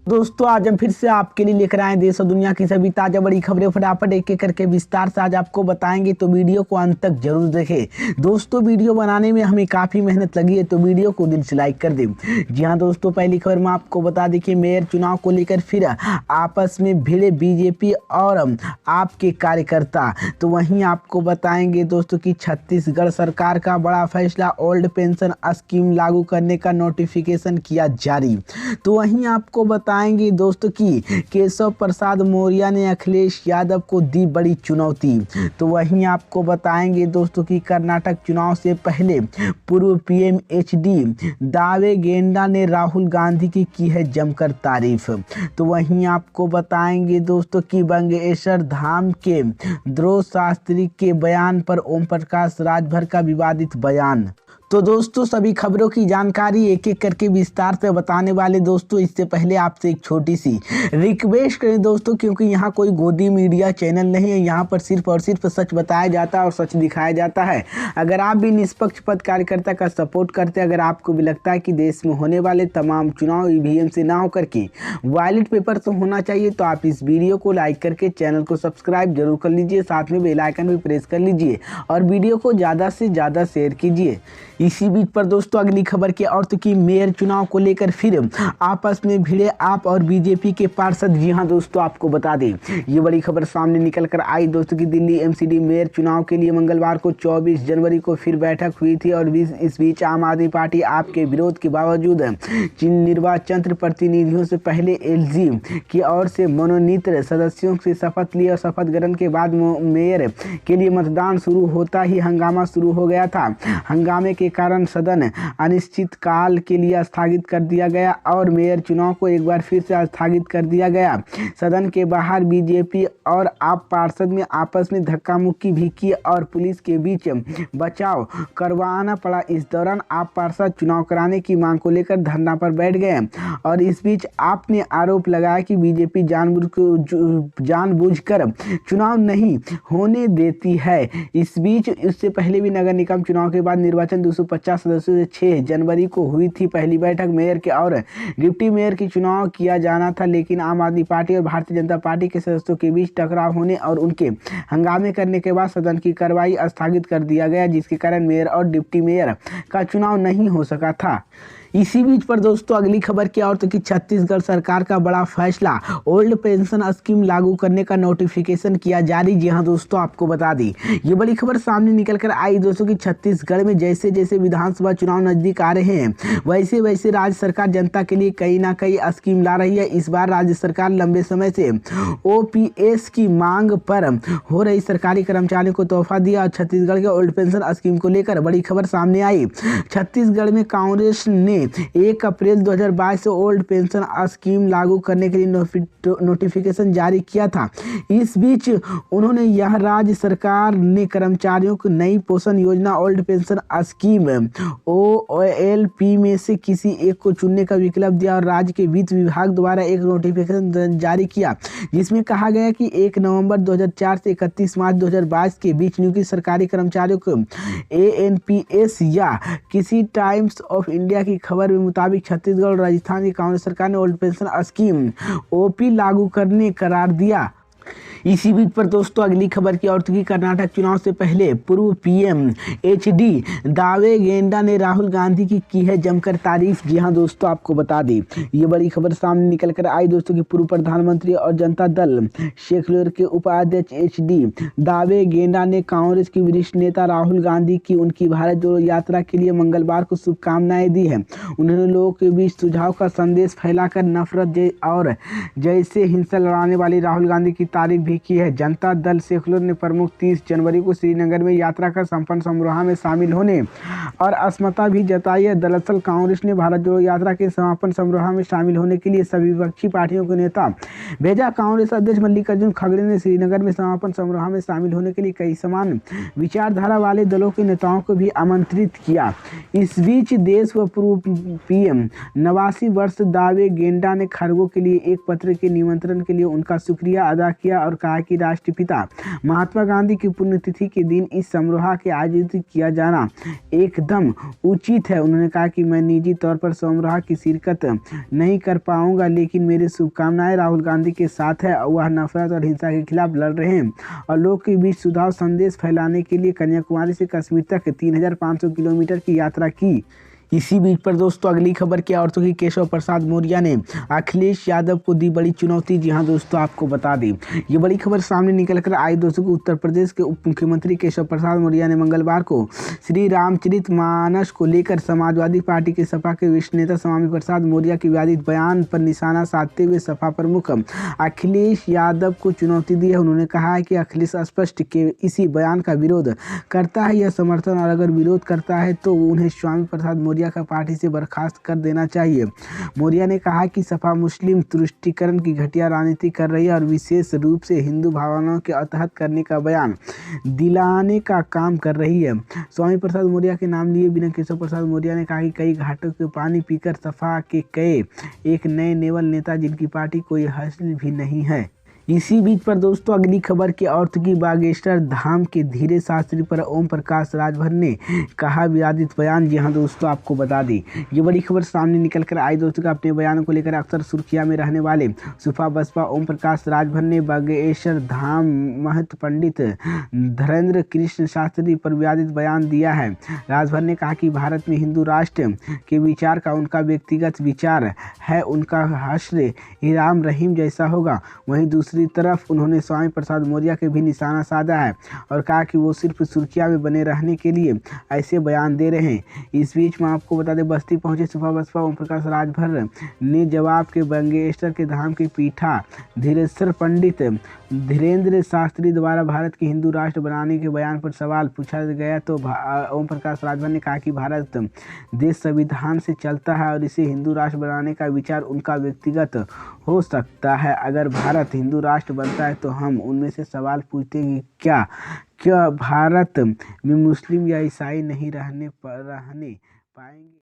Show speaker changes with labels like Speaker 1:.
Speaker 1: दोस्तों आज हम फिर से आपके लिए लेकर आए देश और दुनिया की सभी ताजा बड़ी खबरें फटाफट एक एक करके विस्तार से आज आपको बताएंगे, तो वीडियो को अंत तक जरूर देखें। दोस्तों वीडियो बनाने में हमें काफ़ी मेहनत लगी है, तो वीडियो को दिल से लाइक कर दें। जी हाँ दोस्तों, पहली खबर में आपको बता दें कि मेयर चुनाव को लेकर फिर आपस में भिड़े बीजेपी और आपके कार्यकर्ता। तो वहीं आपको बताएंगे दोस्तों कि छत्तीसगढ़ सरकार का बड़ा फैसला, ओल्ड पेंशन स्कीम लागू करने का नोटिफिकेशन किया जारी। तो वहीं आपको बताएंगे दोस्तों कि केशव प्रसाद मौर्य ने अखिलेश यादव को दी बड़ी चुनौती। तो वहीं आपको बताएंगे दोस्तों कि कर्नाटक चुनाव से पहले पूर्व पीएम एचडी दावे गेंडा ने राहुल गांधी की है जमकर तारीफ। तो वहीं आपको बताएंगे दोस्तों कि बंगेश्वर धाम के ध्रुव शास्त्री के बयान पर ओम प्रकाश राजभर का विवादित बयान। तो दोस्तों सभी खबरों की जानकारी एक एक करके विस्तार से बताने वाले। दोस्तों इससे पहले आपसे एक छोटी सी रिक्वेस्ट करें दोस्तों, क्योंकि यहाँ कोई गोदी मीडिया चैनल नहीं है, यहाँ पर सिर्फ और सिर्फ सच बताया जाता है और सच दिखाया जाता है। अगर आप भी निष्पक्ष पद कार्यकर्ता का सपोर्ट करते हैं, अगर आपको भी लगता है कि देश में होने वाले तमाम चुनाव ईवीएम से ना होकर के बैलेट पेपर से होना चाहिए, तो आप इस वीडियो को लाइक करके चैनल को सब्सक्राइब जरूर कर लीजिए, साथ में बेल आइकन भी प्रेस कर लीजिए और वीडियो को ज़्यादा से ज़्यादा शेयर कीजिए। इसी बीच पर दोस्तों अगली खबर की ओर, तो कि मेयर चुनाव को लेकर फिर आपस में भिड़े आप और बीजेपी के पार्षद। जी हां दोस्तों, आपको बता दें ये बड़ी खबर सामने निकल कर आई दोस्तों कि दिल्ली एमसीडी मेयर चुनाव के लिए मंगलवार को 24 जनवरी को फिर बैठक हुई थी और इस बीच आम आदमी पार्टी आपके विरोध के बावजूद निर्वाचन प्रतिनिधियों से पहले एलजी की ओर से मनोनीत सदस्यों से शपथ ली और शपथ ग्रहण के बाद मेयर के लिए मतदान शुरू होता ही हंगामा शुरू हो गया था। हंगामे के कारण सदन अनिश्चित काल के लिए स्थगित कर दिया गया और मेयर चुनाव को एक बार फिर से स्थगित कर दिया गया। सदन के बाहर बीजेपी और आप पार्षद में आपस में धक्का मुक्की भी की और पुलिस के बीच बचाव करवाना पड़ा। इस दौरान आप पार्षद चुनाव कराने की मांग को लेकर धरना पर बैठ गए और इस बीच आपने आरोप लगाया कि बीजेपी जानबूझकर चुनाव नहीं होने देती है। इस बीच इससे पहले भी नगर निगम चुनाव के बाद निर्वाचन 250 सदस्यों से 6 जनवरी को हुई थी पहली बैठक। मेयर के और डिप्टी मेयर की चुनाव किया जाना था, लेकिन आम आदमी पार्टी और भारतीय जनता पार्टी के सदस्यों के बीच टकराव होने और उनके हंगामे करने के बाद सदन की कार्रवाई स्थगित कर दिया गया, जिसके कारण मेयर और डिप्टी मेयर का चुनाव नहीं हो सका था। इसी बीच पर दोस्तों अगली खबर की ओर, तो कि छत्तीसगढ़ सरकार का बड़ा फैसला, ओल्ड पेंशन स्कीम लागू करने का नोटिफिकेशन किया जारी। जी हां दोस्तों, आपको बता दी ये बड़ी खबर सामने निकल कर आई दोस्तों कि छत्तीसगढ़ में जैसे जैसे विधानसभा चुनाव नजदीक आ रहे हैं, वैसे वैसे राज्य सरकार जनता के लिए कई ना कई स्कीम ला रही है। इस बार राज्य सरकार लंबे समय से ओपीएस की मांग पर हो रही सरकारी कर्मचारियों को तोहफा दिया और छत्तीसगढ़ के ओल्ड पेंशन स्कीम को लेकर बड़ी खबर सामने आई। छत्तीसगढ़ में कांग्रेस ने 1 अप्रैल 2022 से ओल्ड पेंशन स्कीम लागू करने के लिए नोटिफिकेशन जारी किया था। इस बीच उन्होंने यह राज्य सरकार ने कर्मचारियों को नई पोषण योजना ओल्ड पेंशन स्कीम ओएलपी में से किसी एक को चुनने का विकल्प दिया और राज्य के वित्त विभाग द्वारा एक नोटिफिकेशन जारी किया, जिसमें कहा गया कि 1 नवंबर 2004 से 31 मार्च 2022 के बीच नियुक्त सरकारी कर्मचारियों को एएनपीएस या किसी टाइम्स ऑफ इंडिया की खबर के मुताबिक छत्तीसगढ़ और राजस्थान की कांग्रेस सरकार ने ओल्ड पेंशन स्कीम ओपी लागू करने करार दिया। इसी बीच पर दोस्तों अगली खबर की ओर, की कर्नाटक चुनाव से पहले पूर्व पीएम एचडी दावे गेंडा ने राहुल गांधी की है जमकर तारीफ। जी हां दोस्तों, आपको बता दें ये बड़ी खबर सामने निकल कर आई दोस्तों कि पूर्व प्रधानमंत्री और जनता दल सेक्युलर के उपाध्यक्ष एचडी दावे गेंडा ने कांग्रेस की वरिष्ठ नेता राहुल गांधी की उनकी भारत जोड़ो यात्रा के लिए मंगलवार को शुभकामनाएं दी है। उन्होंने लोगों के बीच सुझाव का संदेश फैलाकर नफरत और जैसे हिंसा लड़ाने वाली राहुल गांधी की तारीफ की है। जनता दल सेक्युलर ने प्रमुख 30 जनवरी को श्रीनगर में यात्रा का संपन्न समारोह में शामिल होने और असमता भी जताई है। दरअसल कांग्रेस ने भारत जोड़ो यात्रा के समापन समारोह में शामिल होने के लिए सभी विपक्षी पार्टियों के नेता भेजा। कांग्रेस अध्यक्ष मल्लिकार्जुन खड़गे ने श्रीनगर में समापन समारोह में शामिल होने के लिए कई समान विचारधारा वाले दलों के नेताओं को भी आमंत्रित किया। इस बीच देश व पूर्व पीएम 89 वर्ष दावे गेंडा ने खड़गे के लिए एक पत्र के निमंत्रण के लिए उनका शुक्रिया अदा किया किया और कहा कि राष्ट्रपिता महात्मा गांधी की पुण्यतिथि के दिन इस समारोह के आयोजित किया जाना एकदम उचित है। उन्होंने कहा कि मैं निजी तौर पर समारोह की शिरकत नहीं कर पाऊंगा, लेकिन मेरी शुभकामनाएं राहुल गांधी के साथ है। वह नफरत और हिंसा के खिलाफ लड़ रहे हैं और लोगों के बीच सुधार संदेश फैलाने के लिए कन्याकुमारी से कश्मीर तक 3500 किलोमीटर की यात्रा की। इसी बीच पर दोस्तों अगली खबर क्या और तो कि केशव प्रसाद मौर्य ने अखिलेश यादव को दी बड़ी चुनौती। जी हां दोस्तों, आपको बता दें ये बड़ी खबर सामने निकल कर आई दोस्तों को उत्तर प्रदेश के उप मुख्यमंत्री केशव प्रसाद मौर्य ने मंगलवार को श्री रामचरितमानस को लेकर समाजवादी पार्टी के सपा के वरिष्ठ नेता स्वामी प्रसाद मौर्य के विवादित बयान पर निशाना साधते हुए सपा प्रमुख अखिलेश यादव को चुनौती दी है। उन्होंने कहा है कि अखिलेश स्पष्ट के इसी बयान का विरोध करता है या समर्थन, और अगर विरोध करता है तो उन्हें स्वामी प्रसाद मौर्य का पार्टी से बर्खास्त कर देना चाहिए। मौर्य ने कहा कि सपा मुस्लिम तुष्टीकरण की घटिया राजनीति कर रही है और विशेष रूप से हिंदू भावनाओं के अतहत करने का बयान दिलाने का काम कर रही है। स्वामी प्रसाद मौर्य के नाम लिए बिना केशव प्रसाद मौर्य ने कहा कि कई घाटों के पानी पीकर सपा के कई एक नए नेवल नेता जिनकी पार्टी कोई हासिल भी नहीं है। इसी बीच पर दोस्तों अगली खबर की और तो की बागेश्वर धाम के धीरे शास्त्री पर ओम प्रकाश राजभर ने कहा विवादित बयान। जी हां दोस्तों, आपको बता दें ये बड़ी खबर सामने निकल कर आई दोस्तों। अपने बयानों को लेकर अक्सर सुर्खियां में रहने वाले सुपा बसपा ओम प्रकाश राजभर ने बागेश्वर धाम महंत पंडित धीरेन्द्र कृष्ण शास्त्री पर विवादित बयान दिया है। राजभर ने कहा कि भारत में हिंदू राष्ट्र के विचार का उनका व्यक्तिगत विचार है, उनका हश्र राम रहीम जैसा होगा। वहीं दूसरी तरफ उन्होंने स्वामी प्रसाद मौर्य के भी निशाना साधा है और कहा कि वो सिर्फ सुर्खियां में बने रहने के लिए ऐसे बयान दे रहे हैं। इस बीच में आपको बता दें बस्ती पहुंचे सुपा बसपा ओम प्रकाश राजभर ने जवाब के बागेश्वर के धाम के पीठा धीरेश्वर पंडित धीरेन्द्र शास्त्री द्वारा भारत के हिंदू राष्ट्र बनाने के बयान पर सवाल पूछा गया तो ओम प्रकाश राजभर ने कहा कि भारत देश संविधान से चलता है और इसे हिंदू राष्ट्र बनाने का विचार उनका व्यक्तिगत हो सकता है। अगर भारत हिंदू राष्ट्र बनता है तो हम उनमें से सवाल पूछते हैं कि क्या भारत में मुस्लिम या ईसाई नहीं रहने पाएंगे।